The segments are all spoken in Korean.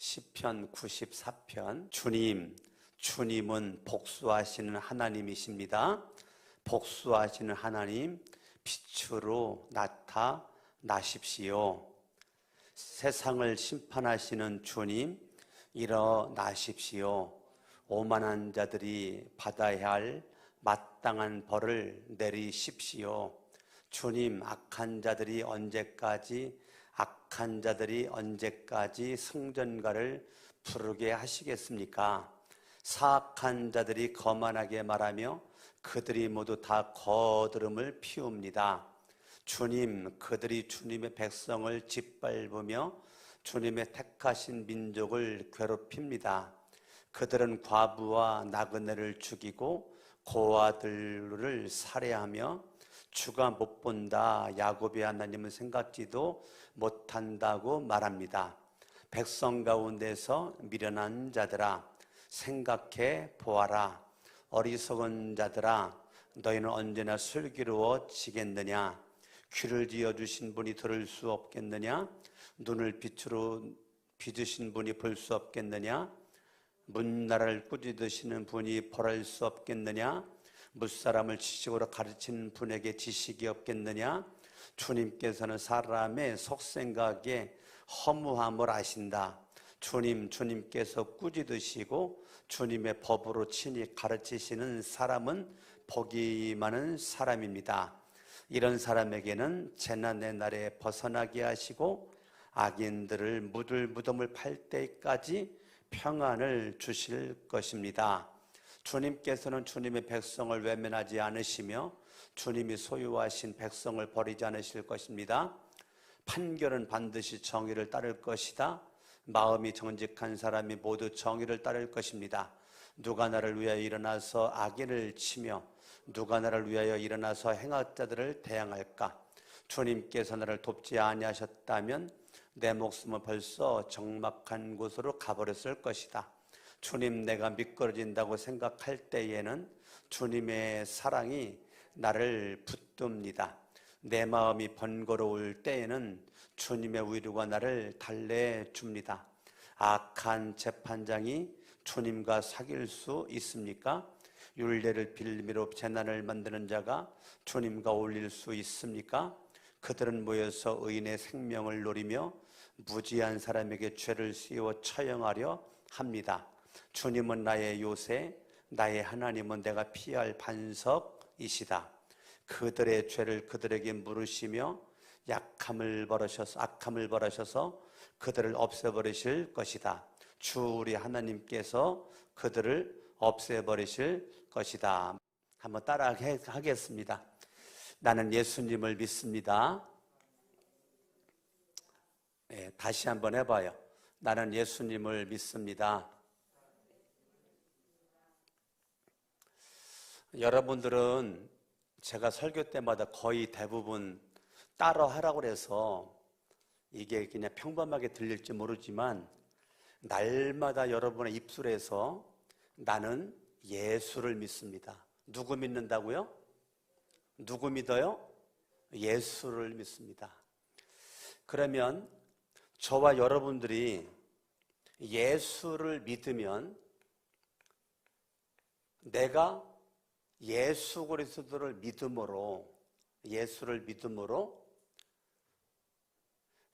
시편 94편. 주님은 복수하시는 하나님이십니다. 복수하시는 하나님, 빛으로 나타나십시오. 세상을 심판하시는 주님, 일어나십시오. 오만한 자들이 받아야 할 마땅한 벌을 내리십시오. 주님, 악한 자들이 언제까지 승전가를 부르게 하시겠습니까? 사악한 자들이 거만하게 말하며 그들이 모두 다 거드름을 피웁니다. 주님, 그들이 주님의 백성을 짓밟으며 주님의 택하신 민족을 괴롭힙니다. 그들은 과부와 나그네를 죽이고 고아들을 살해하며 주가 못 본다, 야곱의 하나님은 생각지도 못한다고 말합니다. 백성 가운데서 미련한 자들아, 생각해 보아라. 어리석은 자들아, 너희는 언제나 슬기로워지겠느냐? 귀를 지어주신 분이 들을 수 없겠느냐? 눈을 빛으로 빚으신 분이 볼 수 없겠느냐? 문나라를 꾸짖으시는 분이 벌할 수 없겠느냐? 무사람을 지식으로 가르치는 분에게 지식이 없겠느냐? 주님께서는 사람의 속생각에 허무함을 아신다. 주님께서 꾸짖으시고 주님의 법으로 친히 가르치시는 사람은 복이 많은 사람입니다. 이런 사람에게는 재난의 날에 벗어나게 하시고 악인들을 묻을 무덤을 팔 때까지 평안을 주실 것입니다. 주님께서는 주님의 백성을 외면하지 않으시며 주님이 소유하신 백성을 버리지 않으실 것입니다. 판결은 반드시 정의를 따를 것이다. 마음이 정직한 사람이 모두 정의를 따를 것입니다. 누가 나를 위하여 일어나서 악인을 치며 누가 나를 위하여 일어나서 행악자들을 대항할까? 주님께서 나를 돕지 아니하셨다면 내 목숨은 벌써 적막한 곳으로 가버렸을 것이다. 주님, 내가 미끄러진다고 생각할 때에는 주님의 사랑이 나를 붙듭니다. 내 마음이 번거로울 때에는 주님의 위로가 나를 달래줍니다. 악한 재판장이 주님과 사귈 수 있습니까? 율례를 빌미로 재난을 만드는 자가 주님과 어울릴 수 있습니까? 그들은 모여서 의인의 생명을 노리며 무지한 사람에게 죄를 씌워 처형하려 합니다. 주님은 나의 요새, 나의 하나님은 내가 피할 반석이시다. 그들의 죄를 그들에게 물으시며 악함을 벌하셔서 그들을 없애버리실 것이다. 주 우리 하나님께서 그들을 없애버리실 것이다. 한번 따라 하겠습니다. 나는 예수님을 믿습니다. 네, 다시 한번 해봐요. 나는 예수님을 믿습니다. 여러분들은 제가 설교 때마다 거의 대부분 따라 하라고 해서 이게 그냥 평범하게 들릴지 모르지만 날마다 여러분의 입술에서 나는 예수를 믿습니다. 누구 믿는다고요? 누구 믿어요? 예수를 믿습니다. 그러면 저와 여러분들이 예수를 믿으면 내가 예수 그리스도를 예수를 믿음으로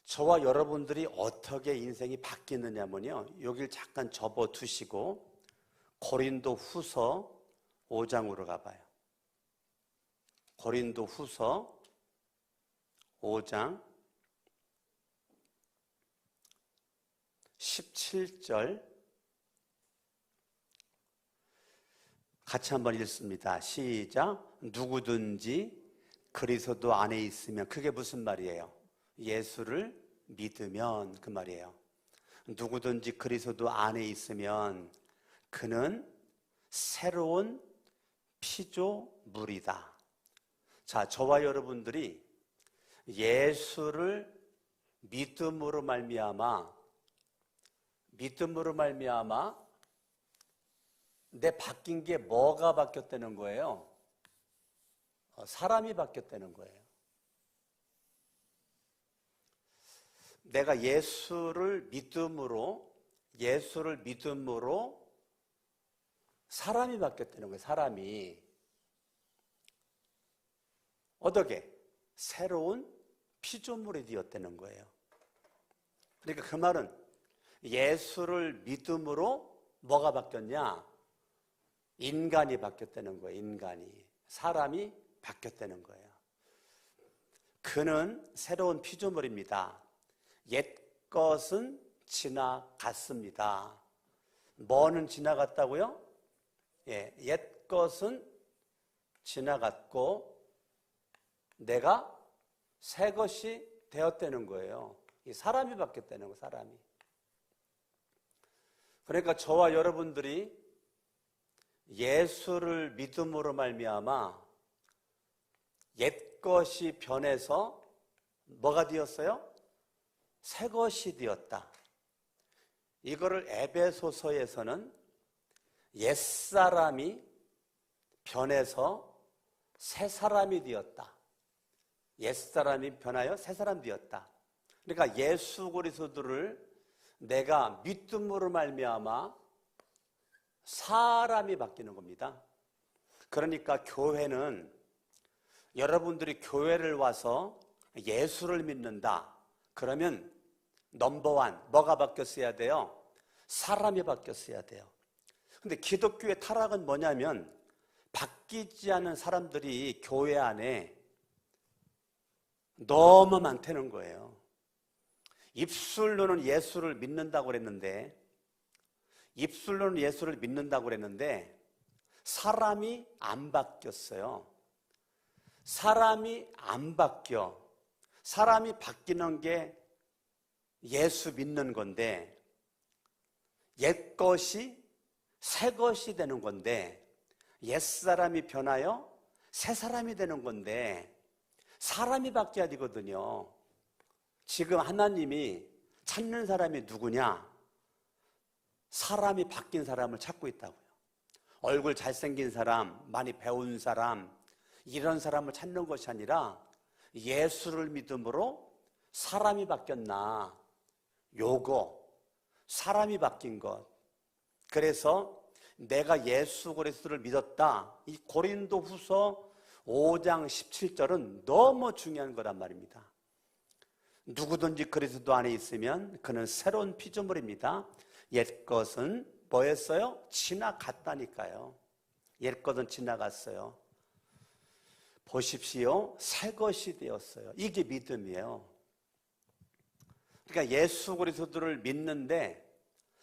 저와 여러분들이 어떻게 인생이 바뀌느냐면요, 여길 잠깐 접어두시고 고린도후서 5장으로 가봐요. 고린도후서 5장 17절 같이 한번 읽습니다. 시작. 누구든지 그리스도 안에 있으면, 그게 무슨 말이에요? 예수를 믿으면 그 말이에요. 누구든지 그리스도 안에 있으면 그는 새로운 피조물이다. 자, 저와 여러분들이 예수를 믿음으로 말미암아 내 바뀐 게 뭐가 바뀌었다는 거예요? 사람이 바뀌었다는 거예요. 내가 예수를 믿음으로 예수를 믿음으로 사람이 바뀌었다는 거예요. 사람이. 어떻게? 새로운 피조물이 되었다는 거예요. 그러니까 그 말은 예수를 믿음으로 뭐가 바뀌었냐? 인간이 바뀌었다는 거예요. 인간이. 사람이 바뀌었다는 거예요. 그는 새로운 피조물입니다. 옛 것은 지나갔습니다. 뭐는 지나갔다고요? 예, 옛 것은 지나갔고 내가 새 것이 되었다는 거예요. 이 사람이 바뀌었다는 거예요. 사람이. 그러니까 저와 여러분들이 예수를 믿음으로 말미암아 옛 것이 변해서 뭐가 되었어요? 새 것이 되었다. 이거를 에베소서에서는 옛사람이 변해서 새 사람이 되었다. 옛사람이 변하여 새 사람이 되었다. 그러니까 예수 그리스도를 내가 믿음으로 말미암아 사람이 바뀌는 겁니다. 그러니까 교회는 여러분들이 교회를 와서 예수를 믿는다. 그러면 넘버원 뭐가 바뀌었어야 돼요? 사람이 바뀌었어야 돼요. 근데 기독교의 타락은 뭐냐면 바뀌지 않은 사람들이 교회 안에 너무 많다는 거예요. 입술로는 예수를 믿는다고 그랬는데 사람이 안 바뀌었어요. 사람이 안 바뀌어. 사람이 바뀌는 게 예수 믿는 건데 옛 것이 새 것이 되는 건데 옛사람이 변하여 새 사람이 되는 건데 사람이 바뀌어야 되거든요. 지금 하나님이 찾는 사람이 누구냐? 사람이 바뀐 사람을 찾고 있다고요. 얼굴 잘생긴 사람, 많이 배운 사람, 이런 사람을 찾는 것이 아니라 예수를 믿음으로 사람이 바뀌었나? 요거, 사람이 바뀐 것. 그래서 내가 예수 그리스도를 믿었다. 이 고린도 후서 5장 17절은 너무 중요한 거란 말입니다. 누구든지 그리스도 안에 있으면 그는 새로운 피조물입니다. 옛것은 뭐였어요? 지나갔다니까요. 옛것은 지나갔어요. 보십시오. 새 것이 되었어요. 이게 믿음이에요. 그러니까 예수 그리스도를 믿는데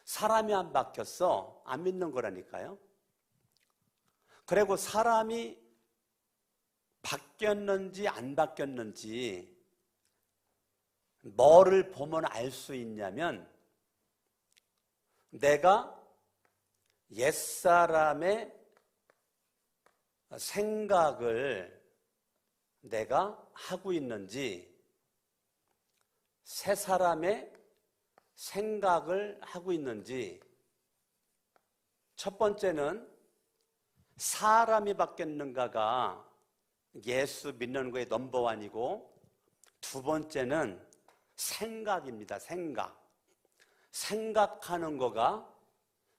사람이 안 바뀌었어. 안 믿는 거라니까요. 그리고 사람이 바뀌었는지 안 바뀌었는지 뭐를 보면 알 수 있냐면 내가 옛사람의 생각을 내가 하고 있는지 새 사람의 생각을 하고 있는지. 첫 번째는 사람이 바뀌었는가가 예수 믿는 거의 넘버원이고 두 번째는 생각입니다. 생각하는 거가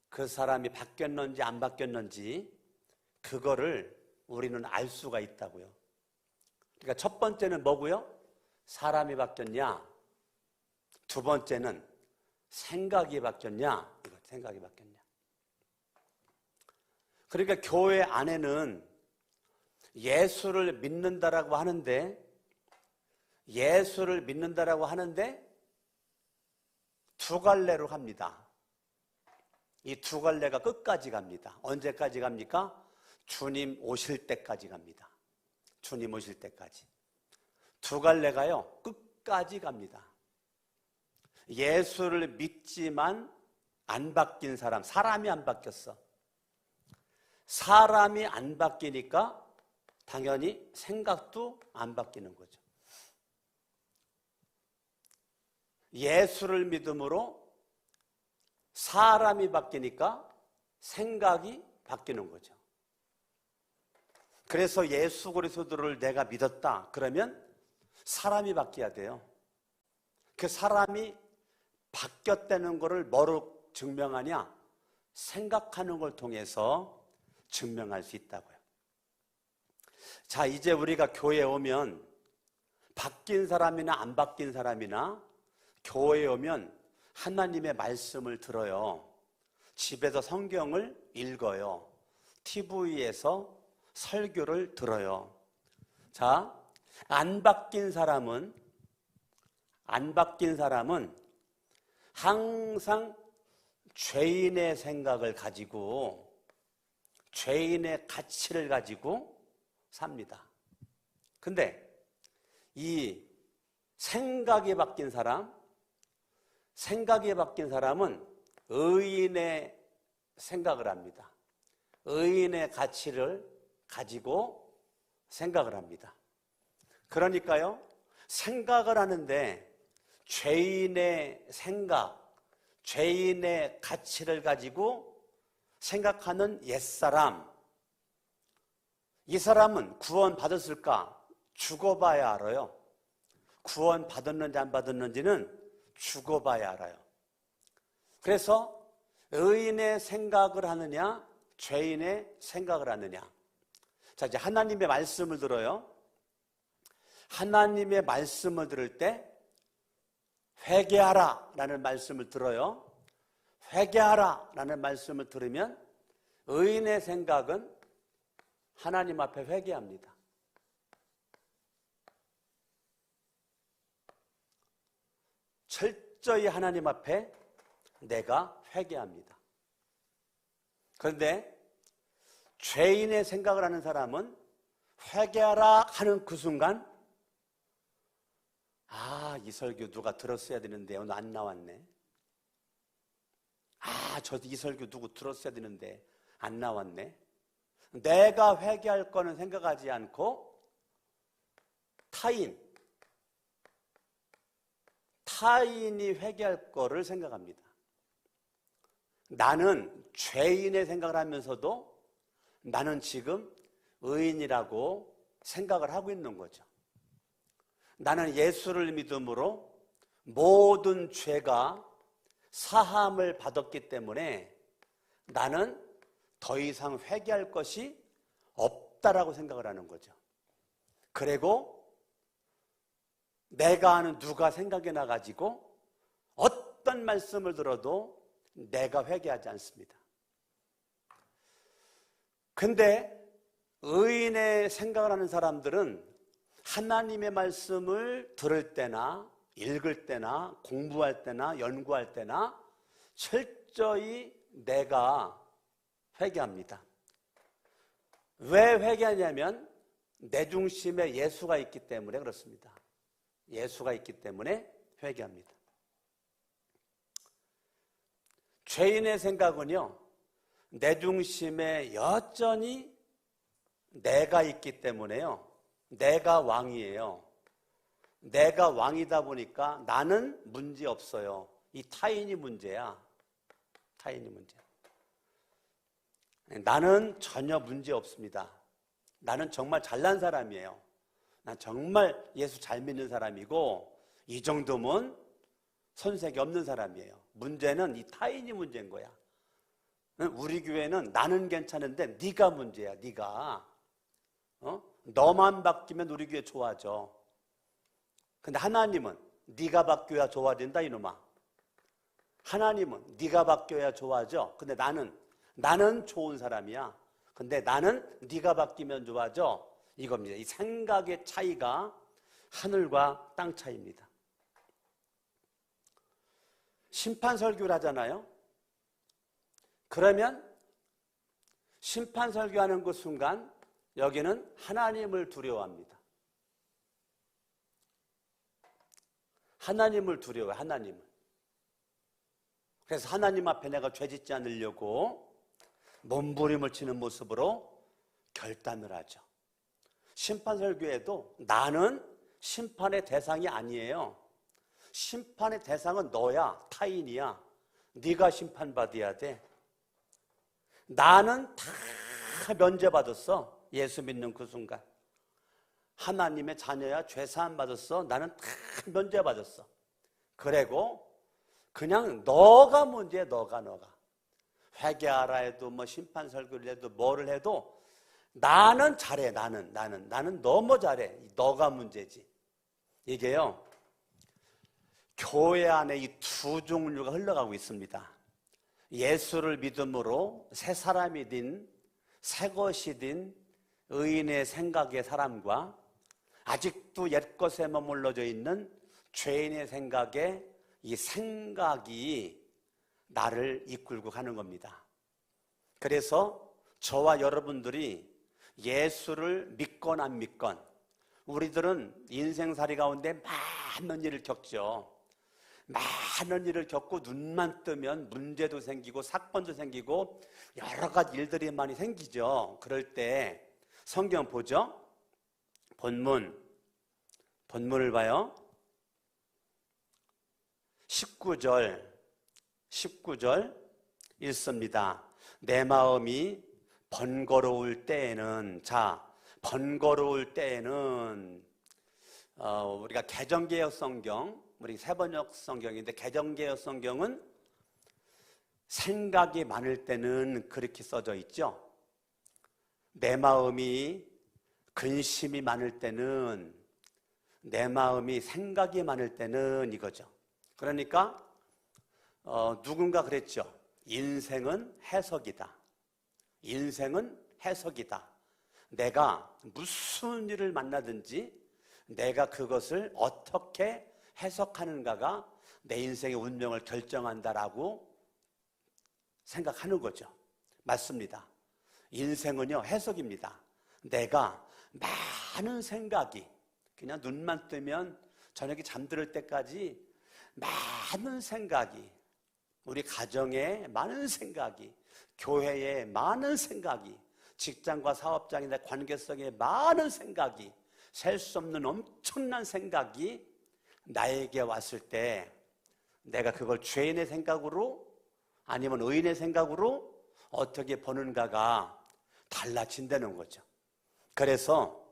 그 사람이 바뀌었는지 안 바뀌었는지 그거를 우리는 알 수가 있다고요. 그러니까 첫 번째는 뭐고요? 사람이 바뀌었냐? 두 번째는 생각이 바뀌었냐? 이거 생각이 바뀌었냐? 그러니까 교회 안에는 예수를 믿는다라고 하는데 두 갈래로 갑니다. 이 두 갈래가 끝까지 갑니다. 언제까지 갑니까? 주님 오실 때까지 갑니다. 주님 오실 때까지. 두 갈래가요, 끝까지 갑니다. 예수를 믿지만 안 바뀐 사람, 사람이 안 바뀌었어. 사람이 안 바뀌니까 당연히 생각도 안 바뀌는 거죠. 예수를 믿음으로 사람이 바뀌니까 생각이 바뀌는 거죠. 그래서 예수 그리스도를 내가 믿었다. 그러면 사람이 바뀌어야 돼요. 그 사람이 바뀌었다는 것을 뭐로 증명하냐? 생각하는 걸 통해서 증명할 수 있다고요. 자, 이제 우리가 교회에 오면 바뀐 사람이나 안 바뀐 사람이나 교회에 오면 하나님의 말씀을 들어요. 집에서 성경을 읽어요. TV에서 설교를 들어요. 자, 안 바뀐 사람은 항상 죄인의 생각을 가지고 죄인의 가치를 가지고 삽니다. 근데 이 생각이 바뀐 사람은 의인의 생각을 합니다. 의인의 가치를 가지고 생각을 합니다. 그러니까요, 생각을 하는데 죄인의 생각, 죄인의 가치를 가지고 생각하는 옛사람, 이 사람은 구원 받았을까? 죽어봐야 알아요. 구원 받았는지 안 받았는지는 죽어봐야 알아요. 그래서 의인의 생각을 하느냐, 죄인의 생각을 하느냐. 자, 이제 하나님의 말씀을 들어요. 하나님의 말씀을 들을 때 회개하라 라는 말씀을 들어요. 회개하라 라는 말씀을 들으면 의인의 생각은 하나님 앞에 회개합니다. 철저히 하나님 앞에 내가 회개합니다. 그런데 죄인의 생각을 하는 사람은 회개하라 하는 그 순간, 아, 이 설교 누가 들었어야 되는데 오늘 안 나왔네. 아, 이 설교 누구 들었어야 되는데 안 나왔네. 내가 회개할 거는 생각하지 않고 타인이 회개할 거를 생각합니다. 나는 죄인의 생각을 하면서도 나는 지금 의인이라고 생각을 하고 있는 거죠. 나는 예수를 믿음으로 모든 죄가 사함을 받았기 때문에 나는 더 이상 회개할 것이 없다라고 생각을 하는 거죠. 그리고 내가 아는 누가 생각이 나가지고 어떤 말씀을 들어도 내가 회개하지 않습니다. 근데 의인의 생각을 하는 사람들은 하나님의 말씀을 들을 때나 읽을 때나 공부할 때나 연구할 때나 철저히 내가 회개합니다. 왜 회개하냐면 내 중심에 예수가 있기 때문에 그렇습니다. 예수가 있기 때문에 회개합니다. 죄인의 생각은요, 내 중심에 여전히 내가 있기 때문에요, 내가 왕이에요. 내가 왕이다 보니까 나는 문제 없어요. 이 타인이 문제야. 타인이 문제. 나는 전혀 문제 없습니다. 나는 정말 잘난 사람이에요. 난 정말 예수 잘 믿는 사람이고 이 정도면 손색이 없는 사람이에요. 문제는 이 타인이 문제인 거야. 우리 교회는 나는 괜찮은데 네가 문제야. 네가 너만 바뀌면 우리 교회 좋아져. 근데 하나님은 네가 바뀌어야 좋아진다 이놈아. 하나님은 네가 바뀌어야 좋아져. 근데 나는 좋은 사람이야. 근데 나는 네가 바뀌면 좋아져. 이겁니다. 이 생각의 차이가 하늘과 땅 차이입니다. 심판 설교를 하잖아요. 그러면 심판 설교하는 그 순간 여기는 하나님을 두려워합니다. 하나님을 두려워해. 하나님을. 그래서 하나님 앞에 내가 죄짓지 않으려고 몸부림을 치는 모습으로 결단을 하죠. 심판 설교에도 나는 심판의 대상이 아니에요. 심판의 대상은 너야. 타인이야. 네가 심판받아야 돼. 나는 다 면제받았어. 예수 믿는 그 순간. 하나님의 자녀야. 죄사함 받았어. 나는 다 면제받았어. 그리고 그냥 너가 문제야. 너가. 회개하라 해도 뭐 심판 설교를 해도 뭐를 해도 나는 잘해. 나는 너무 잘해. 너가 문제지. 이게요, 교회 안에 이 두 종류가 흘러가고 있습니다. 예수를 믿음으로 새 사람이 된, 새 것이 된 의인의 생각의 사람과 아직도 옛것에 머물러져 있는 죄인의 생각에 이 생각이 나를 이끌고 가는 겁니다. 그래서 저와 여러분들이 예수를 믿건 안 믿건 우리들은 인생살이 가운데 많은 일을 겪죠. 많은 일을 겪고 눈만 뜨면 문제도 생기고 사건도 생기고 여러 가지 일들이 많이 생기죠. 그럴 때 성경 보죠. 본문을 봐요. 19절 읽습니다. 내 마음이 번거로울 때에는, 번거로울 때에는 우리가 개정개혁 성경, 우리 새번역 성경인데 개정개혁 성경은 생각이 많을 때는 그렇게 써져 있죠. 내 마음이 근심이 많을 때는, 내 마음이 생각이 많을 때는 이거죠. 그러니까 누군가 그랬죠. 인생은 해석이다. 인생은 해석이다. 내가 무슨 일을 만나든지 내가 그것을 어떻게 해석하는가가 내 인생의 운명을 결정한다라고 생각하는 거죠. 맞습니다. 인생은요, 해석입니다. 내가 많은 생각이, 그냥 눈만 뜨면 저녁에 잠들 때까지 많은 생각이, 우리 가정에 많은 생각이, 교회에 많은 생각이, 직장과 사업장이나 관계성에 많은 생각이, 셀 수 없는 엄청난 생각이 나에게 왔을 때 내가 그걸 죄인의 생각으로 아니면 의인의 생각으로 어떻게 보는가가 달라진다는 거죠. 그래서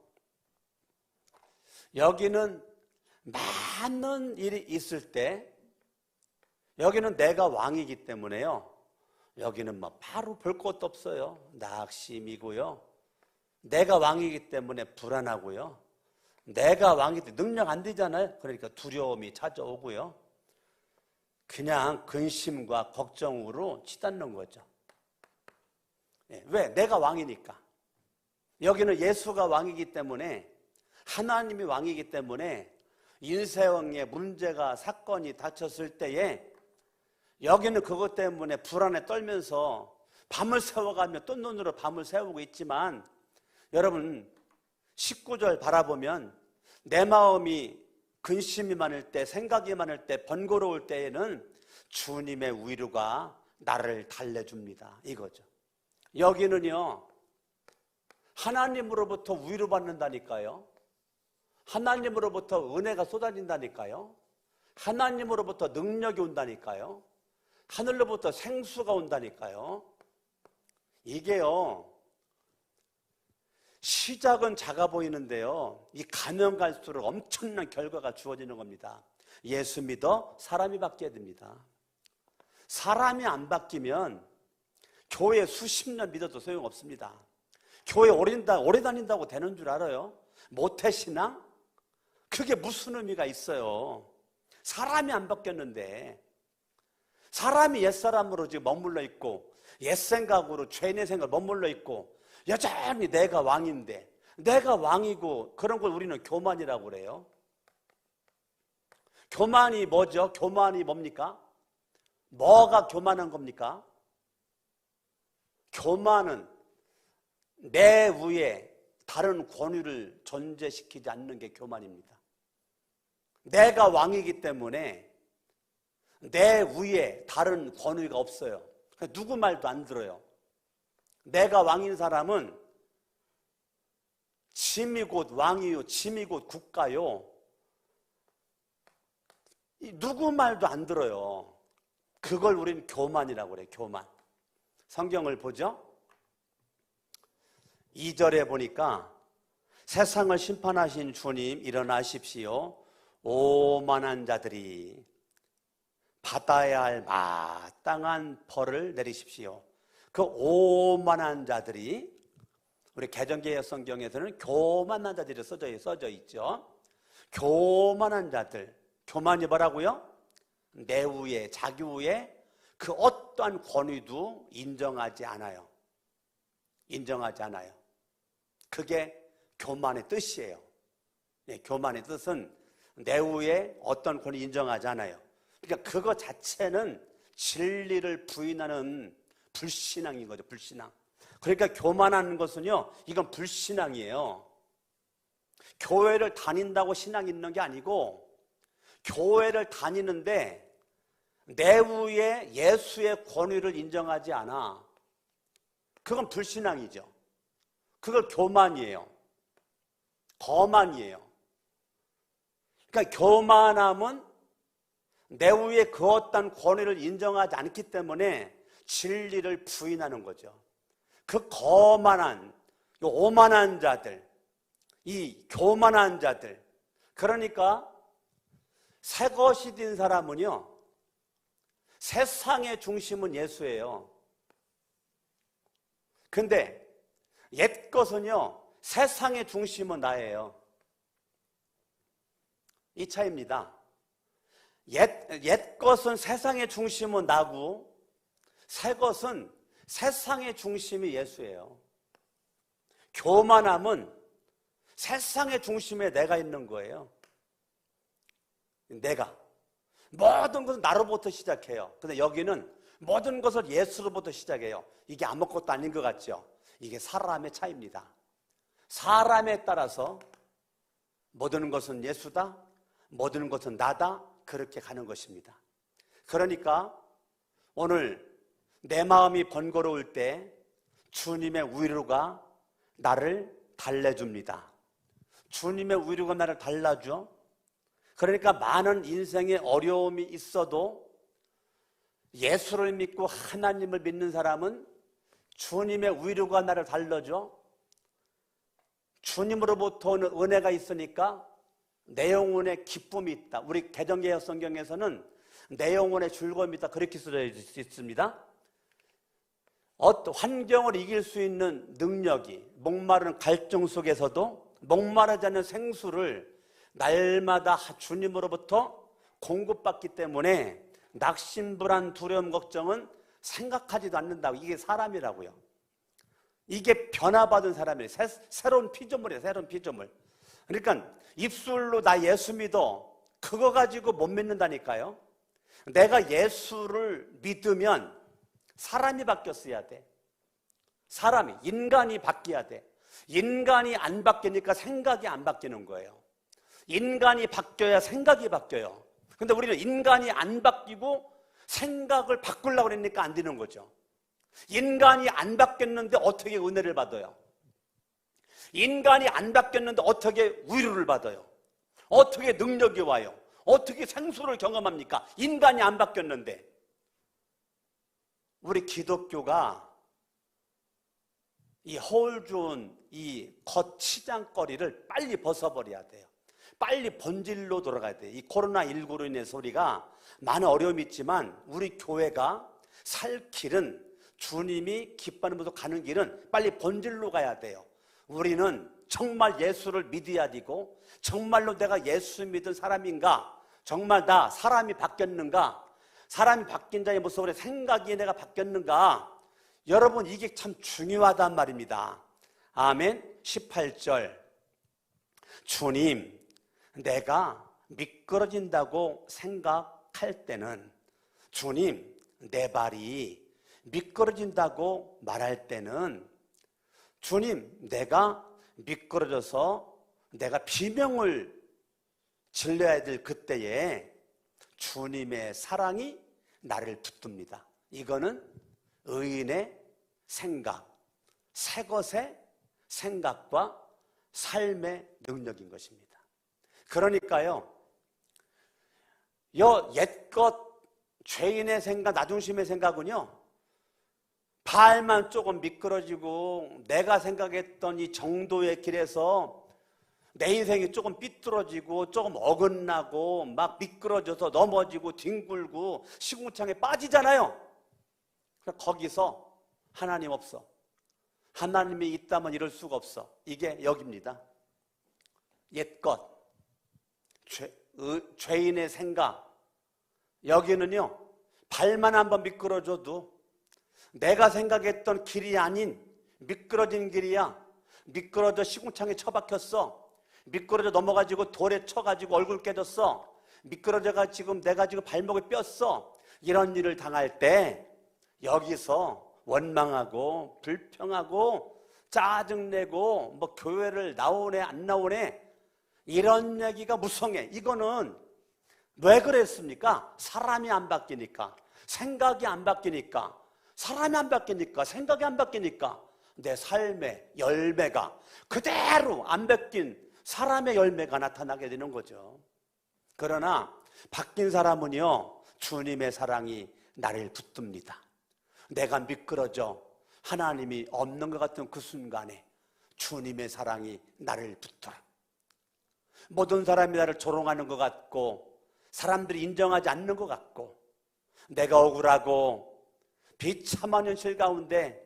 여기는 많은 일이 있을 때, 여기는 내가 왕이기 때문에요, 여기는 뭐 바로 볼 것도 없어요. 낙심이고요. 내가 왕이기 때문에 불안하고요. 내가 왕이기 때문에 능력 안 되잖아요. 그러니까 두려움이 찾아오고요. 그냥 근심과 걱정으로 치닫는 거죠. 왜? 내가 왕이니까. 여기는 예수가 왕이기 때문에, 하나님이 왕이기 때문에 인생에 문제가, 사건이 닥쳤을 때에 여기는 그것 때문에 불안에 떨면서 밤을 새워가며 또 눈으로 밤을 새우고 있지만, 여러분 19절 바라보면 내 마음이 근심이 많을 때, 생각이 많을 때, 번거로울 때에는 주님의 위로가 나를 달래줍니다. 이거죠. 여기는요, 하나님으로부터 위로받는다니까요. 하나님으로부터 은혜가 쏟아진다니까요. 하나님으로부터 능력이 온다니까요. 하늘로부터 생수가 온다니까요. 이게요, 시작은 작아 보이는데요, 이 가면 갈수록 엄청난 결과가 주어지는 겁니다. 예수 믿어 사람이 바뀌어야 됩니다. 사람이 안 바뀌면 교회 수십 년 믿어도 소용없습니다. 교회 오래 다닌다고 되는 줄 알아요? 모태신앙? 그게 무슨 의미가 있어요? 사람이 안 바뀌었는데, 사람이 옛사람으로 지금 머물러 있고, 옛생각으로, 죄인의 생각으로 머물러 있고, 여전히 내가 왕인데, 내가 왕이고, 그런 걸 우리는 교만이라고 그래요. 교만이 뭐죠? 교만이 뭡니까? 뭐가 교만한 겁니까? 교만은 내 위에 다른 권위를 존재시키지 않는 게 교만입니다. 내가 왕이기 때문에 내 위에 다른 권위가 없어요. 누구 말도 안 들어요. 내가 왕인 사람은 짐이 곧 왕이요, 짐이 곧 국가요. 누구 말도 안 들어요. 그걸 우리는 교만이라고 그래요. 교만. 성경을 보죠. 2절에 보니까 세상을 심판하신 주님 일어나십시오. 오만한 자들이 받아야 할 마땅한 벌을 내리십시오. 그 오만한 자들이, 우리 개정개혁 성경에서는 교만한 자들이 써져 있죠. 교만한 자들, 교만이 뭐라고요? 내 위에, 자기 위에 그 어떠한 권위도 인정하지 않아요. 인정하지 않아요. 그게 교만의 뜻이에요. 네, 교만의 뜻은 내 위에 어떤 권위 인정하지 않아요. 그러니까 그거 자체는 진리를 부인하는 불신앙인 거죠. 불신앙. 그러니까 교만하는 것은요, 이건 불신앙이에요. 교회를 다닌다고 신앙이 있는 게 아니고, 교회를 다니는데 내 위에 예수의 권위를 인정하지 않아. 그건 불신앙이죠. 그걸 교만이에요. 거만이에요. 그러니까 교만함은 내 위에 그 어떤 권위를 인정하지 않기 때문에 진리를 부인하는 거죠. 그 거만한, 오만한 자들, 이 교만한 자들, 그러니까 새 것이 된 사람은요, 세상의 중심은 예수예요. 근데 옛 것은요, 세상의 중심은 나예요. 이 차이입니다. 옛 것은 세상의 중심은 나고, 새 것은 세상의 중심이 예수예요. 교만함은 세상의 중심에 내가 있는 거예요. 내가. 모든 것은 나로부터 시작해요. 근데 여기는 모든 것을 예수로부터 시작해요. 이게 아무것도 아닌 것 같죠? 이게 사람의 차이입니다. 사람에 따라서 모든 것은 예수다, 모든 것은 나다, 그렇게 가는 것입니다. 그러니까 오늘 내 마음이 번거로울 때 주님의 위로가 나를 달래줍니다. 주님의 위로가 나를 달래줘. 그러니까 많은 인생의 어려움이 있어도 예수를 믿고 하나님을 믿는 사람은 주님의 위로가 나를 달래줘. 주님으로부터 오는 은혜가 있으니까 내 영혼에 기쁨이 있다. 우리 개정개혁 성경에서는 내 영혼에 즐거움이 있다, 그렇게 써져 있습니다. 환경을 이길 수 있는 능력이, 목마른 갈증 속에서도 목마르지 않는 생수를 날마다 주님으로부터 공급받기 때문에 낙심불안, 두려움, 걱정은 생각하지도 않는다고. 이게 사람이라고요. 이게 변화받은 사람이에요. 새로운 피조물이에요. 새로운 피조물. 그러니까 입술로 나 예수 믿어, 그거 가지고 못 믿는다니까요. 내가 예수를 믿으면 사람이 바뀌었어야 돼. 사람이, 인간이 바뀌어야 돼. 인간이 안 바뀌니까 생각이 안 바뀌는 거예요. 인간이 바뀌어야 생각이 바뀌어요. 근데 우리는 인간이 안 바뀌고 생각을 바꾸려고 그러니까 안 되는 거죠. 인간이 안 바뀌었는데 어떻게 은혜를 받아요? 인간이 안 바뀌었는데 어떻게 위로를 받아요? 어떻게 능력이 와요? 어떻게 생수를 경험합니까? 인간이 안 바뀌었는데. 우리 기독교가 이 허울 좋은 이 겉치장거리를 빨리 벗어버려야 돼요. 빨리 본질로 돌아가야 돼요. 이 코로나19로 인해서 우리가 많은 어려움이 있지만 우리 교회가 살 길은, 주님이 기뻐하는 곳으로 가는 길은 빨리 본질로 가야 돼요. 우리는 정말 예수를 믿어야 되고, 정말로 내가 예수 믿은 사람인가, 정말 나 사람이 바뀌었는가, 사람이 바뀐 자의 모습으로 생각이 내가 바뀌었는가, 여러분 이게 참 중요하단 말입니다. 아멘. 18절, 주님, 내가 미끄러진다고 생각할 때는, 주님, 내 발이 미끄러진다고 말할 때는, 주님, 내가 미끄러져서 내가 비명을 질러야 될 그때에 주님의 사랑이 나를 붙듭니다. 이거는 의인의 생각, 새 것의 생각과 삶의 능력인 것입니다. 그러니까요, 옛것 죄인의 생각, 나중심의 생각은요, 발만 조금 미끄러지고 내가 생각했던 이 정도의 길에서 내 인생이 조금 삐뚤어지고 조금 어긋나고 막 미끄러져서 넘어지고 뒹굴고 시궁창에 빠지잖아요. 거기서 하나님 없어. 하나님이 있다면 이럴 수가 없어. 이게 여기입니다. 옛것, 죄인의 생각. 여기는요, 발만 한번 미끄러져도 내가 생각했던 길이 아닌 미끄러진 길이야. 미끄러져 시궁창에 처박혔어. 미끄러져 넘어가지고 돌에 쳐가지고 얼굴 깨졌어. 미끄러져가 지금 내가 지금 발목에 뼈었어. 이런 일을 당할 때 여기서 원망하고 불평하고 짜증내고 뭐 교회를 나오네 안 나오네 이런 얘기가 무성해. 이거는 왜 그랬습니까? 사람이 안 바뀌니까, 생각이 안 바뀌니까, 사람이 안 바뀌니까, 생각이 안 바뀌니까 내 삶의 열매가 그대로 안 바뀐 사람의 열매가 나타나게 되는 거죠. 그러나 바뀐 사람은요, 주님의 사랑이 나를 붙듭니다. 내가 미끄러져 하나님이 없는 것 같은 그 순간에 주님의 사랑이 나를 붙들어. 모든 사람이 나를 조롱하는 것 같고 사람들이 인정하지 않는 것 같고 내가 억울하고 비참한 현실 가운데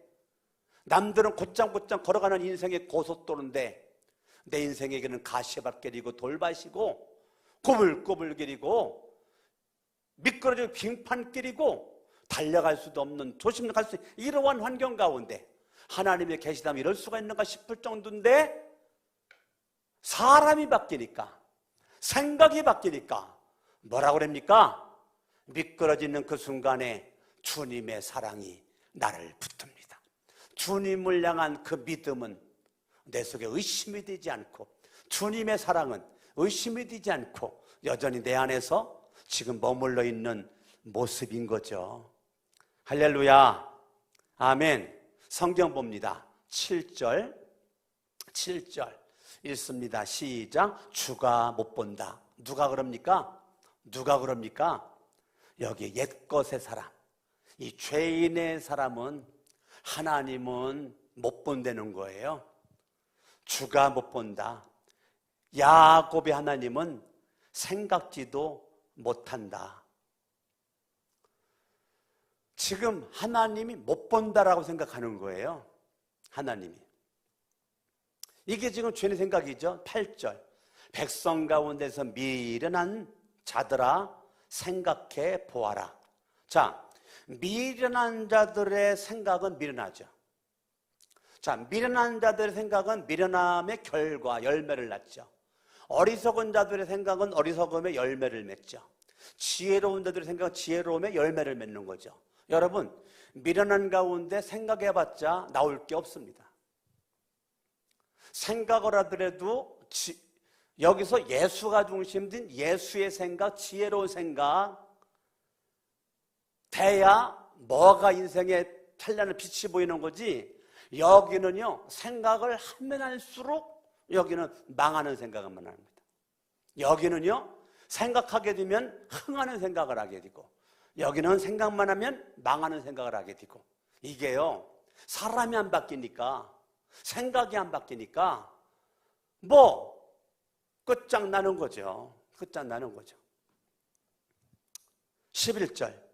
남들은 곧장곧장 걸어가는 인생의 고속도로인데 내 인생에게는 가시밭길이고 돌밭이고 꼬불꼬불길이고 미끄러지고 빙판길이고 달려갈 수도 없는 조심히 갈 수 있는 이러한 환경 가운데 하나님의 계시다면 이럴 수가 있는가 싶을 정도인데 사람이 바뀌니까 생각이 바뀌니까 뭐라고 그럽니까? 미끄러지는 그 순간에 주님의 사랑이 나를 붙듭니다. 주님을 향한 그 믿음은 내 속에 의심이 되지 않고 주님의 사랑은 의심이 되지 않고 여전히 내 안에서 지금 머물러 있는 모습인 거죠. 할렐루야. 아멘. 성경 봅니다. 7절 읽습니다. 시작. 주가 못 본다. 누가 그럽니까? 누가 그럽니까? 여기 옛것의 사람, 이 죄인의 사람은 하나님은 못 본다는 거예요. 주가 못 본다. 야곱의 하나님은 생각지도 못한다. 지금 하나님이 못 본다라고 생각하는 거예요. 하나님이. 이게 지금 죄인의 생각이죠. 8절. 백성 가운데서 미련한 자들아 생각해 보아라. 자, 미련한 자들의 생각은 미련하죠. 자, 미련한 자들의 생각은 미련함의 결과, 열매를 낳죠. 어리석은 자들의 생각은 어리석음의 열매를 맺죠. 지혜로운 자들의 생각은 지혜로움의 열매를 맺는 거죠. 여러분, 미련한 가운데 생각해봤자 나올 게 없습니다. 생각을 하더라도 여기서 예수가 중심된 예수의 생각, 지혜로운 생각 돼야 뭐가 인생에 찬란한 빛이 보이는 거지. 여기는요, 생각을 하면 할수록 여기는 망하는 생각만 합니다. 여기는요, 생각하게 되면 흥하는 생각을 하게 되고 여기는 생각만 하면 망하는 생각을 하게 되고 이게요, 사람이 안 바뀌니까 생각이 안 바뀌니까 뭐 끝장나는 거죠. 끝장나는 거죠. 11절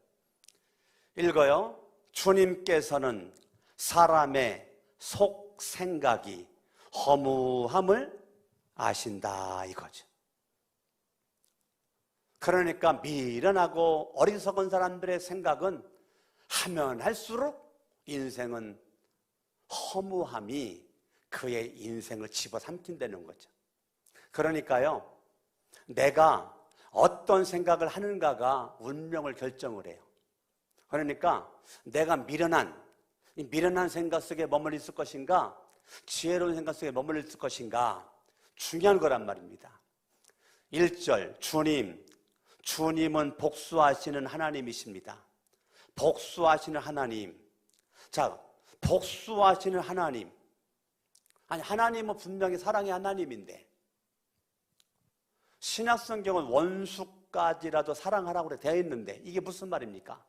읽어요. 주님께서는 사람의 속 생각이 허무함을 아신다 이거죠. 그러니까 미련하고 어리석은 사람들의 생각은 하면 할수록 인생은 허무함이 그의 인생을 집어삼킨다는 거죠. 그러니까요, 내가 어떤 생각을 하는가가 운명을 결정을 해요. 그러니까 내가 미련한 생각 속에 머물러 있을 것인가, 지혜로운 생각 속에 머물러 있을 것인가 중요한 거란 말입니다. 1절 주님은 복수하시는 하나님이십니다. 복수하시는 하나님. 자, 복수하시는 하나님. 아니, 하나님은 분명히 사랑의 하나님인데 신약성경은 원수까지라도 사랑하라고 되어 있는데 이게 무슨 말입니까?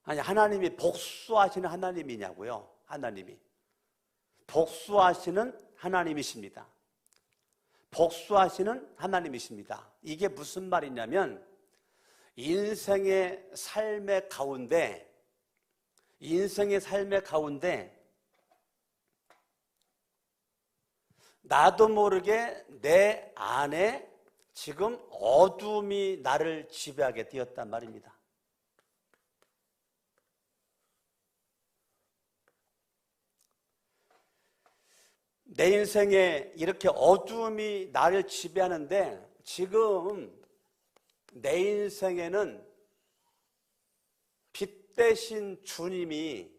아니, 하나님이 복수하시는 하나님이냐고요. 하나님이 복수하시는 하나님이십니다. 복수하시는 하나님이십니다. 이게 무슨 말이냐면 인생의 삶의 가운데 나도 모르게 내 안에 지금 어둠이 나를 지배하게 되었단 말입니다. 내 인생에 이렇게 어둠이 나를 지배하는데 지금 내 인생에는 빛 대신 주님이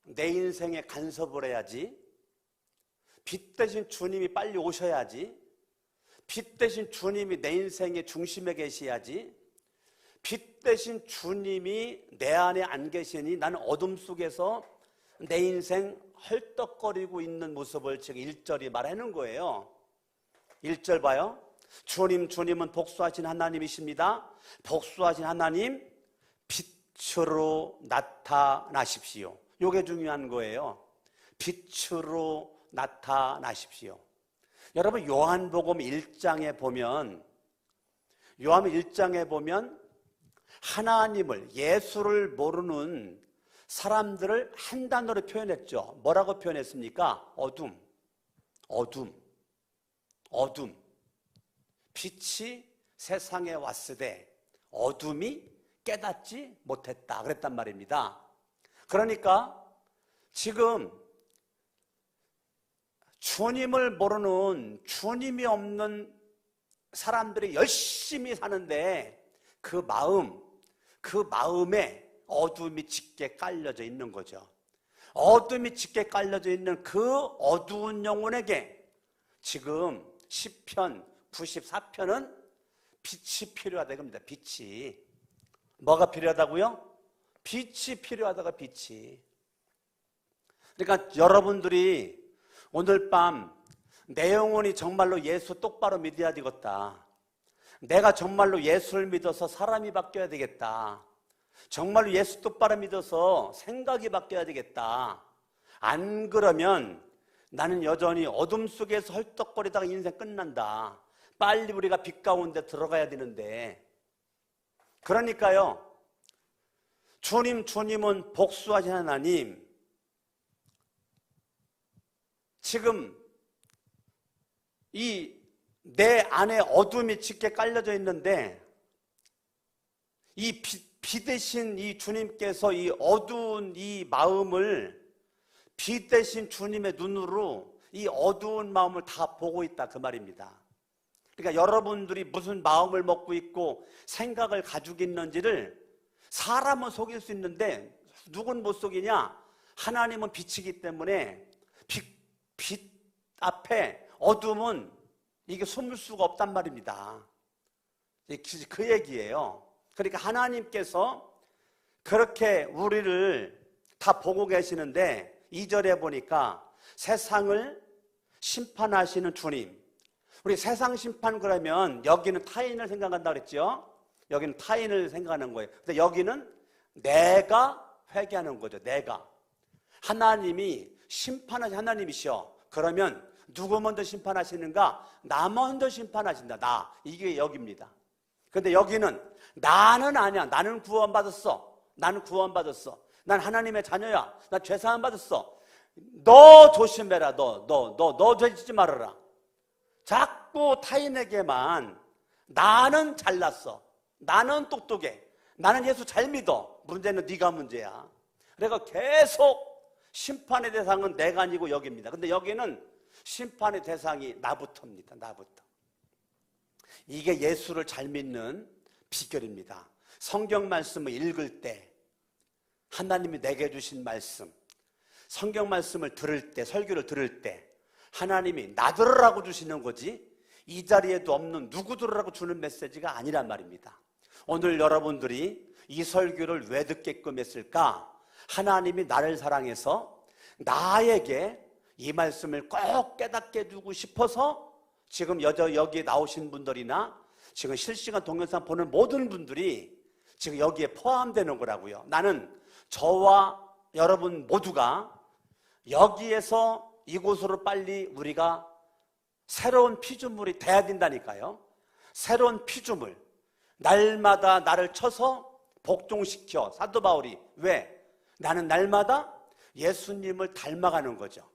내 인생에 간섭을 해야지, 빛 대신 주님이 빨리 오셔야지, 빛 대신 주님이 내 인생의 중심에 계셔야지, 빛 대신 주님이 내 안에 안 계시니 나는 어둠 속에서 내 인생 헐떡거리고 있는 모습을 지금 1절이 말하는 거예요. 1절 봐요. 주님은 복수하신 하나님이십니다. 복수하신 하나님, 빛으로 나타나십시오. 이게 중요한 거예요. 빛으로 나타나십시오. 여러분 요한복음 1장에 보면 하나님을, 예수를 모르는 사람들을 한 단어로 표현했죠. 뭐라고 표현했습니까? 어둠. 빛이 세상에 왔으되 어둠이 깨닫지 못했다 그랬단 말입니다. 그러니까 지금 주님을 모르는, 주님이 없는 사람들이 열심히 사는데 그 마음에 어둠이 짙게 깔려져 있는 거죠. 어둠이 짙게 깔려져 있는 그 어두운 영혼에게 지금 시편 94편은 빛이 필요하다 이겁니다. 빛이. 뭐가 필요하다고요? 빛이 필요하다가 빛이. 그러니까 여러분들이 오늘 밤 내 영혼이 정말로 예수 똑바로 믿어야 되겠다. 내가 정말로 예수를 믿어서 사람이 바뀌어야 되겠다. 정말로 예수 똑바로 믿어서 생각이 바뀌어야 되겠다. 안 그러면 나는 여전히 어둠 속에서 헐떡거리다가 인생 끝난다. 빨리 우리가 빛 가운데 들어가야 되는데. 그러니까요, 주님은 복수하신 하나님, 지금 이 내 안에 어둠이 짙게 깔려져 있는데 이 빛 대신 이 주님께서 이 어두운 이 마음을 빛 대신 주님의 눈으로 이 어두운 마음을 다 보고 있다 그 말입니다. 그러니까 여러분들이 무슨 마음을 먹고 있고 생각을 가지고 있는지를 사람은 속일 수 있는데 누군 못 속이냐? 하나님은 빛이기 때문에 빛 앞에 어둠은 이게 숨을 수가 없단 말입니다. 그 얘기예요. 그러니까 하나님께서 그렇게 우리를 다 보고 계시는데 2절에 보니까 세상을 심판하시는 주님. 우리 세상 심판 그러면 여기는 타인을 생각한다 그랬죠? 여기는 타인을 생각하는 거예요. 근데 여기는 내가 회개하는 거죠. 내가. 하나님이 심판하신 하나님이시여. 그러면 누구 먼저 심판하시는가? 나 먼저 심판하신다. 나. 이게 여기입니다. 근데 여기는 나는 아니야. 나는 구원받았어. 나는 구원받았어. 난 하나님의 자녀야. 나 죄사함 받았어. 너 조심해라. 너 죄 짓지 말아라. 자꾸 타인에게만 나는 잘났어. 나는 똑똑해. 나는 예수 잘 믿어. 문제는 네가 문제야. 그러니까 계속 심판의 대상은 내가 아니고 여기입니다. 근데 여기는 심판의 대상이 나부터입니다. 나부터. 이게 예수를 잘 믿는 비결입니다. 성경 말씀을 읽을 때 하나님이 내게 주신 말씀, 성경 말씀을 들을 때, 설교를 들을 때 하나님이 나 들으라고 주시는 거지 이 자리에도 없는 누구 들으라고 주는 메시지가 아니란 말입니다. 오늘 여러분들이 이 설교를 왜 듣게끔 했을까? 하나님이 나를 사랑해서 나에게 이 말씀을 꼭 깨닫게 해주고 싶어서 지금 여기에 나오신 분들이나 지금 실시간 동영상 보는 모든 분들이 지금 여기에 포함되는 거라고요. 나는 저와 여러분 모두가 여기에서 이곳으로 빨리 우리가 새로운 피조물이 돼야 된다니까요. 새로운 피조물. 날마다 나를 쳐서 복종시켜. 사도 바울이. 왜? 나는 날마다 예수님을 닮아가는 거죠.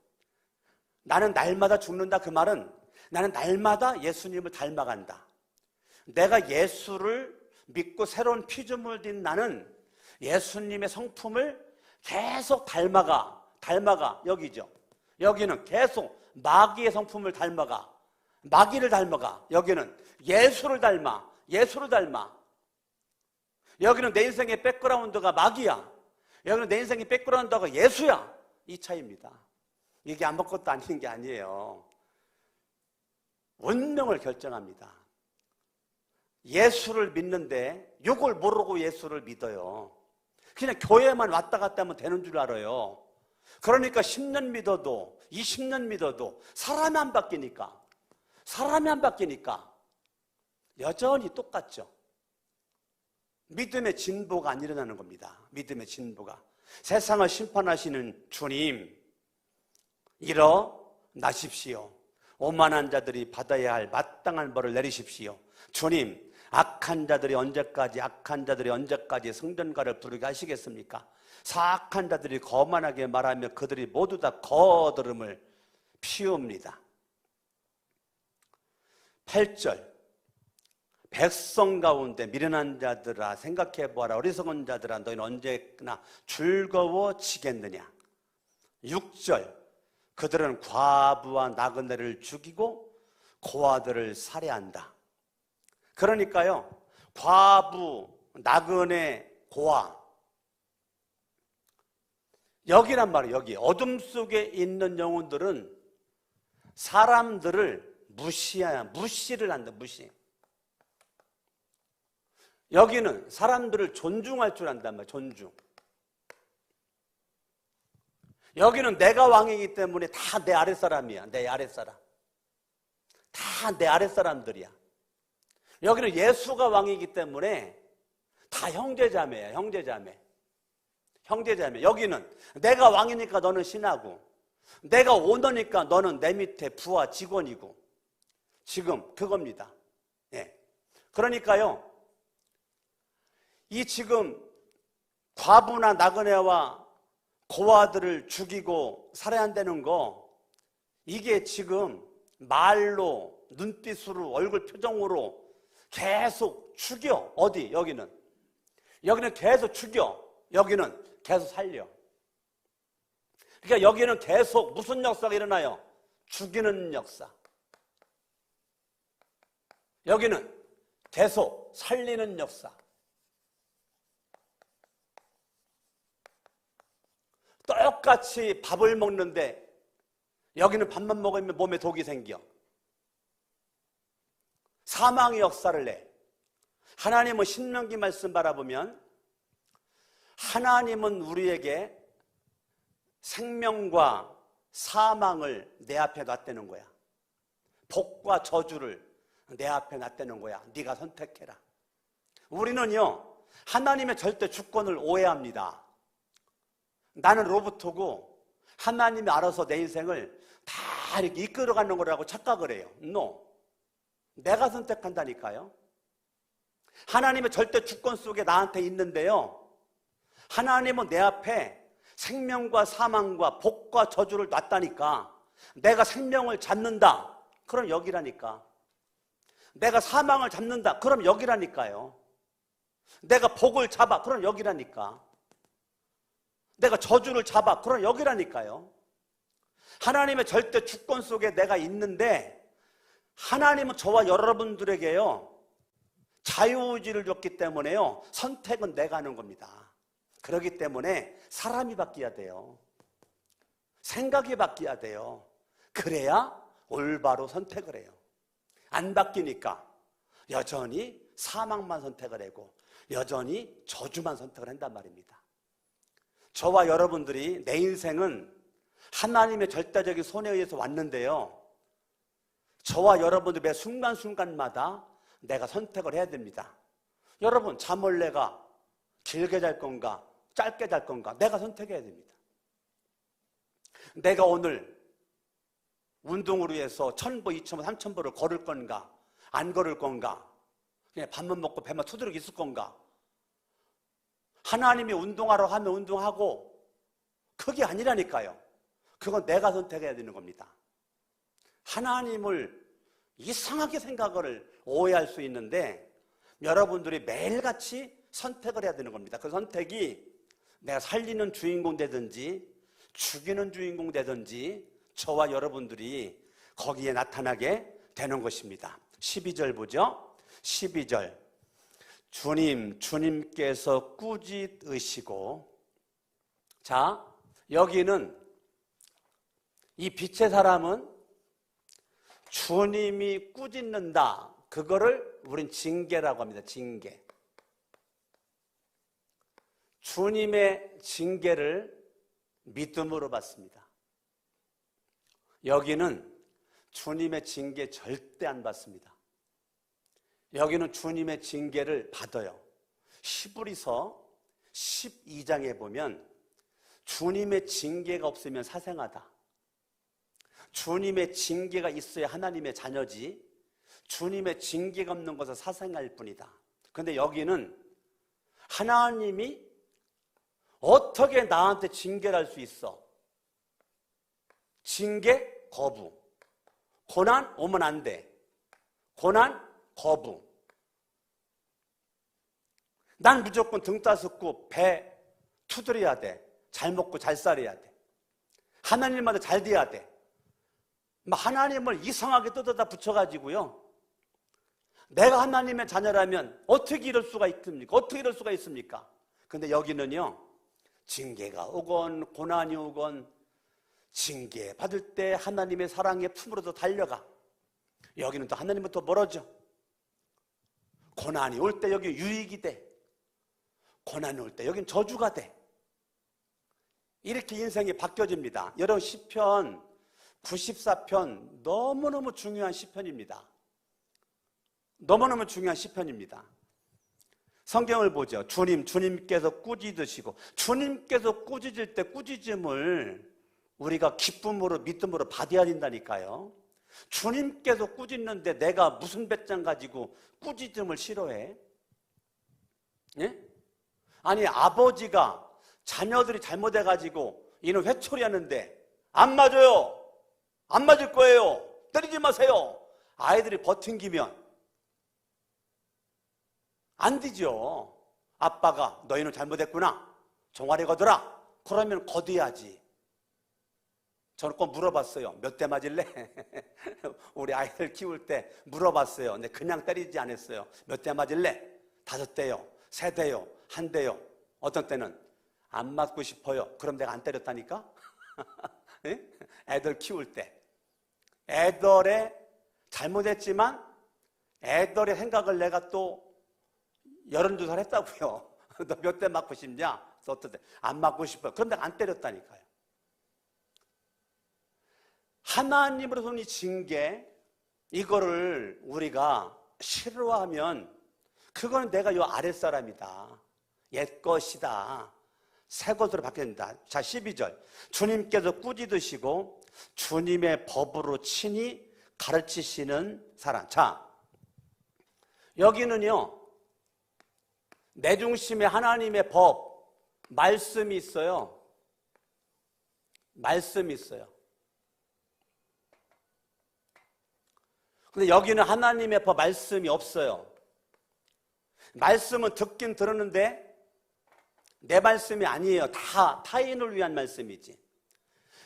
나는 날마다 죽는다 그 말은 나는 날마다 예수님을 닮아간다. 내가 예수를 믿고 새로운 피조물 된 나는 예수님의 성품을 계속 닮아가. 여기죠. 여기는 계속 마귀의 성품을 닮아가. 마귀를 닮아가. 여기는 예수를 닮아. 여기는 내 인생의 백그라운드가 마귀야. 여기는 내 인생의 백그라운드가 예수야. 이 차이입니다. 이게 아무것도 아닌 게 아니에요. 운명을 결정합니다. 예수를 믿는데 욕을 모르고 예수를 믿어요. 그냥 교회만 왔다 갔다 하면 되는 줄 알아요. 그러니까 10년 믿어도 20년 믿어도 사람이 안 바뀌니까 여전히 똑같죠. 믿음의 진보가 안 일어나는 겁니다. 믿음의 진보가. 세상을 심판하시는 주님 일어나십시오. 오만한 자들이 받아야 할 마땅한 벌을 내리십시오. 주님, 악한 자들이 언제까지 성전가를 부르게 하시겠습니까? 사악한 자들이 거만하게 말하며 그들이 모두 다 거드름을 피웁니다. 8절 백성 가운데 미련한 자들아 생각해보아라. 어리석은 자들아 너희는 언제나 즐거워지겠느냐. 6절 그들은 과부와 나그네를 죽이고 고아들을 살해한다. 그러니까요, 과부, 나그네, 고아, 여기란 말이에요. 여기 어둠 속에 있는 영혼들은 사람들을 무시를 한다. 무시. 여기는 사람들을 존중할 줄 안단 말이에요. 존중. 여기는 내가 왕이기 때문에 다 내 아랫사람이야. 내 아랫사람. 다 내 아랫사람들이야. 여기는 예수가 왕이기 때문에 다 형제자매야. 형제자매. 여기는 내가 왕이니까 너는 신하고, 내가 오너니까 너는 내 밑에 부하 직원이고, 지금 그겁니다. 예. 그러니까요, 이 지금 과부나 나그네와 고아들을 죽이고 살해한다는 거, 이게 지금 말로, 눈빛으로, 얼굴 표정으로 계속 죽여. 어디? 여기는 계속 죽여. 여기는 계속 살려. 그러니까 여기는 계속 무슨 역사가 일어나요? 죽이는 역사. 여기는 계속 살리는 역사. 똑같이 밥을 먹는데 여기는 밥만 먹으면 몸에 독이 생겨. 사망의 역사를 내. 하나님은 신명기 말씀 바라보면 하나님은 우리에게 생명과 사망을 내 앞에 놨다는 거야. 복과 저주를 내 앞에 놨다는 거야. 네가 선택해라. 우리는요, 하나님의 절대 주권을 오해합니다. 나는 로봇이고 하나님이 알아서 내 인생을 다 이렇게 이끌어가는 거라고 착각을 해요. No. 내가 선택한다니까요. 하나님의 절대 주권 속에 나한테 있는데요, 하나님은 내 앞에 생명과 사망과 복과 저주를 놨다니까. 내가 생명을 잡는다. 그럼 여기라니까. 내가 사망을 잡는다. 그럼 여기라니까요. 내가 복을 잡아. 그럼 여기라니까. 내가 저주를 잡아. 그럼 여기라니까요. 하나님의 절대 주권 속에 내가 있는데 하나님은 저와 여러분들에게요, 자유의지를 줬기 때문에요, 선택은 내가 하는 겁니다. 그렇기 때문에 사람이 바뀌어야 돼요. 생각이 바뀌어야 돼요. 그래야 올바로 선택을 해요. 안 바뀌니까 여전히 사망만 선택을 하고 여전히 저주만 선택을 한단 말입니다. 저와 여러분들이, 내 인생은 하나님의 절대적인 손에 의해서 왔는데요, 저와 여러분들 매 순간순간마다 내가 선택을 해야 됩니다. 여러분, 잠을 내가 길게 잘 건가 짧게 잘 건가 내가 선택해야 됩니다. 내가 오늘 운동을 위해서 1,000보, 2,000보, 3,000보를 걸을 건가? 안 걸을 건가? 그냥 밥만 먹고 배만 투드럭 있을 건가? 하나님이 운동하라고 하면 운동하고, 그게 아니라니까요. 그건 내가 선택해야 되는 겁니다. 하나님을 이상하게 생각을 오해할 수 있는데, 여러분들이 매일같이 선택을 해야 되는 겁니다. 그 선택이 내가 살리는 주인공 되든지 죽이는 주인공 되든지 저와 여러분들이 거기에 나타나게 되는 것입니다. 12절 보죠. 12절. 주님께서 꾸짖으시고. 자, 여기는 이 빛의 사람은 주님이 꾸짖는다. 그거를 우린 징계라고 합니다. 징계. 주님의 징계를 믿음으로 받습니다. 여기는 주님의 징계 절대 안 받습니다. 여기는 주님의 징계를 받아요. 히브리서 12장에 보면 주님의 징계가 없으면 사생하다. 주님의 징계가 있어야 하나님의 자녀지, 주님의 징계가 없는 것은 사생할 뿐이다. 그런데 여기는 하나님이 어떻게 나한테 징계를 할 수 있어? 징계 거부. 고난 오면 안 돼. 고난 거부. 난 무조건 등 따숩고 배 투드려야 돼. 잘 먹고 잘 살아야 돼. 하나님마다 잘 돼야 돼. 하나님을 이상하게 뜯어다 붙여가지고요, 내가 하나님의 자녀라면 어떻게 이럴 수가 있습니까? 어떻게 이럴 수가 있습니까? 근데 여기는요, 징계가 오건 고난이 오건 징계 받을 때 하나님의 사랑의 품으로도 달려가. 여기는 또 하나님부터 멀어져. 고난이 올 때 여기 유익이 돼. 고난이 올 때 여긴 저주가 돼. 이렇게 인생이 바뀌어집니다. 여러분, 시편 94편 너무너무 중요한 시편입니다. 너무너무 중요한 시편입니다. 성경을 보죠. 주님께서 꾸짖으시고, 주님께서 꾸짖을 때 꾸짖음을 우리가 기쁨으로 믿음으로 받아야 된다니까요. 주님께서 꾸짖는데 내가 무슨 배짱 가지고 꾸짖음을 싫어해? 예? 아니, 아버지가 자녀들이 잘못해가지고 이는 회초리 하는데 안 맞아요. 안 맞을 거예요. 때리지 마세요. 아이들이 버팅기면 안 되죠. 아빠가 너희는 잘못했구나, 종아리 거두라, 그러면 거둬야지. 저는 꼭 물어봤어요. 몇 대 맞을래? 우리 아이들 키울 때 물어봤어요. 근데 그냥 때리지 않았어요. 몇 대 맞을래? 5대요, 3대요, 1대요. 어떤 때는 안 맞고 싶어요. 그럼 내가 안 때렸다니까? 애들 키울 때 애들의 잘못했지만 애들의 생각을 내가 또 여론조사를 했다고요. 너 몇 대 맞고 싶냐? 어떤 때 안 맞고 싶어요. 그럼 내가 안 때렸다니까요. 하나님으로서는 이 징계, 이거를 우리가 싫어하면 그건 내가 요 아랫사람이다, 옛 것이다, 새 것으로 바뀌어야 된다. 자, 12절. 주님께서 꾸짖으시고 주님의 법으로 친히 가르치시는 사람. 자, 여기는요, 내 중심에 하나님의 법, 말씀이 있어요. 말씀이 있어요. 근데 여기는 하나님의 법, 말씀이 없어요. 말씀은 듣긴 들었는데 내 말씀이 아니에요. 다 타인을 위한 말씀이지.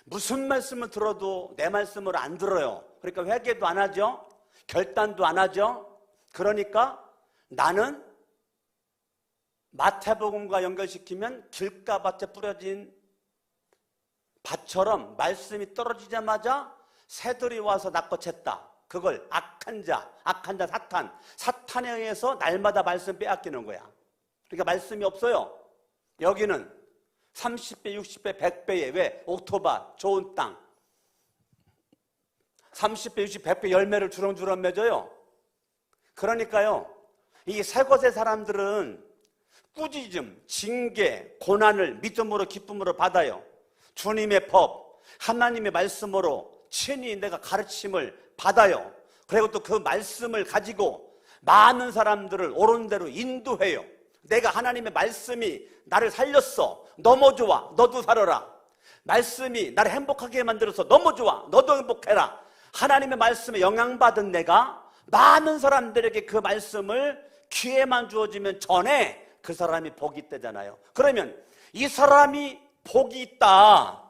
무슨 말씀을 들어도 내 말씀을 안 들어요. 그러니까 회개도 안 하죠. 결단도 안 하죠. 그러니까 나는 마태복음과 연결시키면 길가밭에 뿌려진 밭처럼 말씀이 떨어지자마자 새들이 와서 낚아챘다. 그걸 악한 자 사탄에 의해서 날마다 말씀 빼앗기는 거야. 그러니까 말씀이 없어요. 여기는 30배, 60배, 100배에 왜? 옥토바, 좋은 땅. 30배, 60배, 100배 열매를 주렁주렁 맺어요. 그러니까요, 이 새것의 사람들은 꾸짖음, 징계, 고난을 믿음으로 기쁨으로 받아요. 주님의 법, 하나님의 말씀으로 친히 내가 가르침을 받아요. 그리고 또 그 말씀을 가지고 많은 사람들을 옳은 대로 인도해요. 내가 하나님의 말씀이 나를 살렸어. 너무 좋아. 너도 살아라. 말씀이 나를 행복하게 만들어서 너무 좋아. 너도 행복해라. 하나님의 말씀에 영향받은 내가 많은 사람들에게 그 말씀을 기회만 주어지면 전에 그 사람이 복이 있다잖아요. 그러면 이 사람이 복이 있다.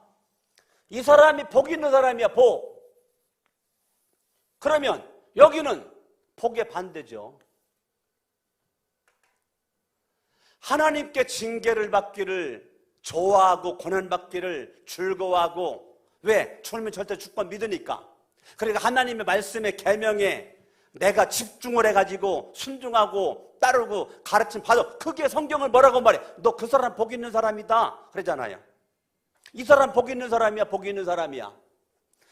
이 사람이 복 있는 사람이야, 복. 그러면 여기는 복의 반대죠. 하나님께 징계를 받기를 좋아하고 고난받기를 즐거워하고, 왜? 주님은 절대 주권 믿으니까. 그러니까 하나님의 말씀의 계명에 내가 집중을 해가지고 순종하고 따르고 가르침 받아. 그게 성경을 뭐라고 말해? 너 그 사람 복 있는 사람이다 그러잖아요. 이 사람 복 있는 사람이야, 복 있는 사람이야.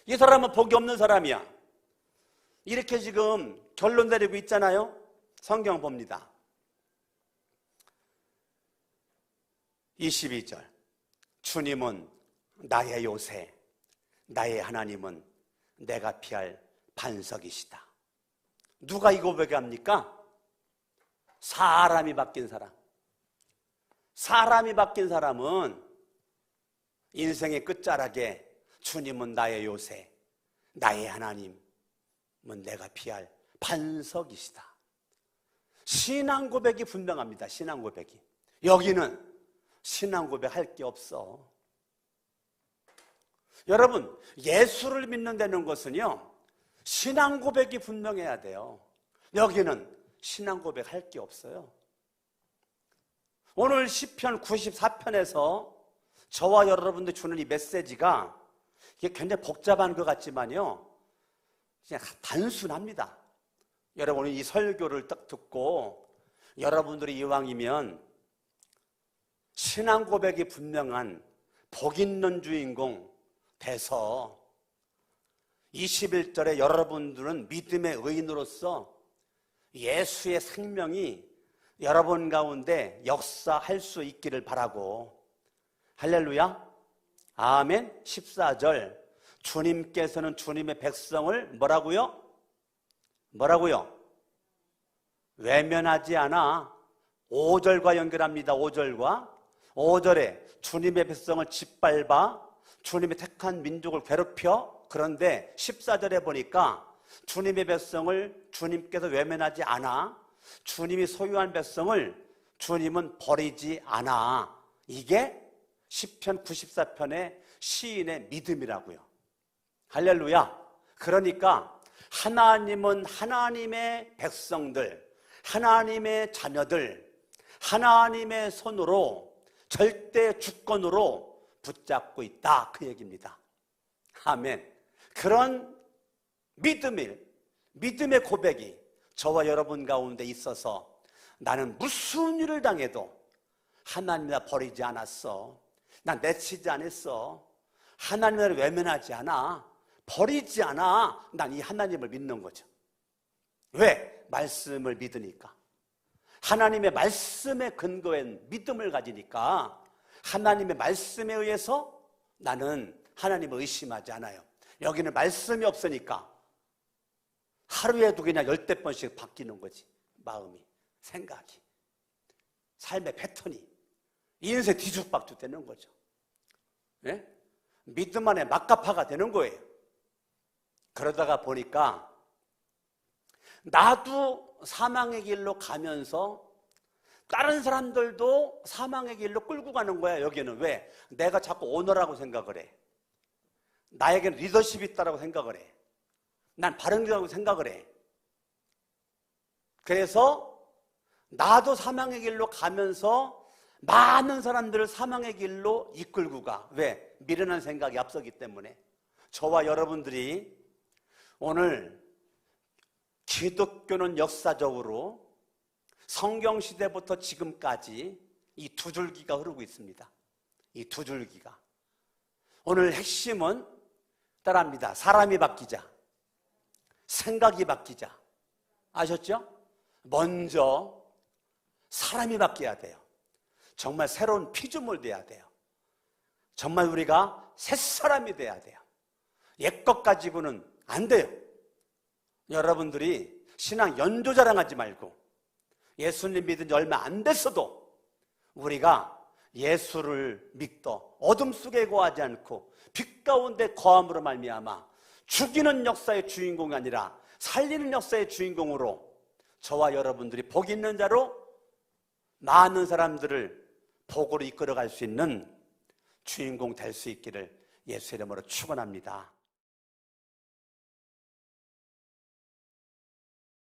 이 사람은 복이 없는 사람이야. 이렇게 지금 결론 내리고 있잖아요. 성경 봅니다. 22절. 주님은 나의 요새, 나의 하나님은 내가 피할 반석이시다. 누가 이 고백합니까? 사람이 바뀐 사람. 사람이 바뀐 사람은 인생의 끝자락에 주님은 나의 요새, 나의 하나님은 내가 피할 반석이시다. 신앙 고백이 분명합니다. 신앙 고백이. 여기는 신앙 고백할 게 없어. 여러분, 예수를 믿는다는 것은요, 신앙 고백이 분명해야 돼요. 여기는 신앙 고백할 게 없어요. 오늘 시편 94편에서 저와 여러분들 주는 이 메시지가 이게 굉장히 복잡한 것 같지만요, 그냥 단순합니다. 여러분, 이 설교를 딱 듣고 여러분들이 이왕이면 신앙 고백이 분명한 복 있는 주인공 돼서 21절에 여러분들은 믿음의 의인으로서 예수의 생명이 여러분 가운데 역사할 수 있기를 바라고. 할렐루야. 아멘. 14절. 주님께서는 주님의 백성을 뭐라고요? 뭐라고요? 외면하지 않아. 5절과 연결합니다. 5절과 5절에 주님의 백성을 짓밟아 주님의 택한 민족을 괴롭혀. 그런데 14절에 보니까 주님의 백성을 주님께서 외면하지 않아. 주님이 소유한 백성을 주님은 버리지 않아. 이게 시편 94편의 시인의 믿음이라고요. 할렐루야. 그러니까 하나님은 하나님의 백성들, 하나님의 자녀들, 하나님의 손으로 절대 주권으로 붙잡고 있다, 그 얘기입니다. 아멘. 그런 믿음의 고백이 저와 여러분 가운데 있어서 나는 무슨 일을 당해도 하나님 나 버리지 않았어. 난 내치지 않았어. 하나님을 외면하지 않아. 버리지 않아. 난 이 하나님을 믿는 거죠. 왜? 말씀을 믿으니까. 하나님의 말씀에 근거한 믿음을 가지니까 하나님의 말씀에 의해서 나는 하나님을 의심하지 않아요. 여기는 말씀이 없으니까 하루에도 그냥 10대 번씩 바뀌는 거지. 마음이, 생각이, 삶의 패턴이. 인생 뒤죽박죽 되는 거죠. 네? 믿음 안에 막가파가 되는 거예요. 그러다가 보니까 나도 사망의 길로 가면서 다른 사람들도 사망의 길로 끌고 가는 거야. 여기는 왜? 내가 자꾸 오너라고 생각을 해. 나에게는 리더십이 있다고 생각을 해. 난 바른 길이라고 생각을 해. 그래서 나도 사망의 길로 가면서 많은 사람들을 사망의 길로 이끌고 가. 왜? 미련한 생각이 앞서기 때문에. 저와 여러분들이 오늘 기독교는 역사적으로 성경시대부터 지금까지 이 두 줄기가 흐르고 있습니다. 이 두 줄기가. 오늘 핵심은 따라합니다. 사람이 바뀌자. 생각이 바뀌자. 아셨죠? 먼저 사람이 바뀌어야 돼요. 정말 새로운 피조물 돼야 돼요. 정말 우리가 새사람이 돼야 돼요. 옛것 가지고는 안 돼요. 여러분들이 신앙 연조 자랑하지 말고 예수님 믿은 지 얼마 안 됐어도 우리가 예수를 믿도 어둠 속에 거하지 않고 빛 가운데 거함으로 말미암아 죽이는 역사의 주인공이 아니라 살리는 역사의 주인공으로 저와 여러분들이 복 있는 자로 많은 사람들을 복으로 이끌어갈 수 있는 주인공 될 수 있기를 예수의 이름으로 축원합니다.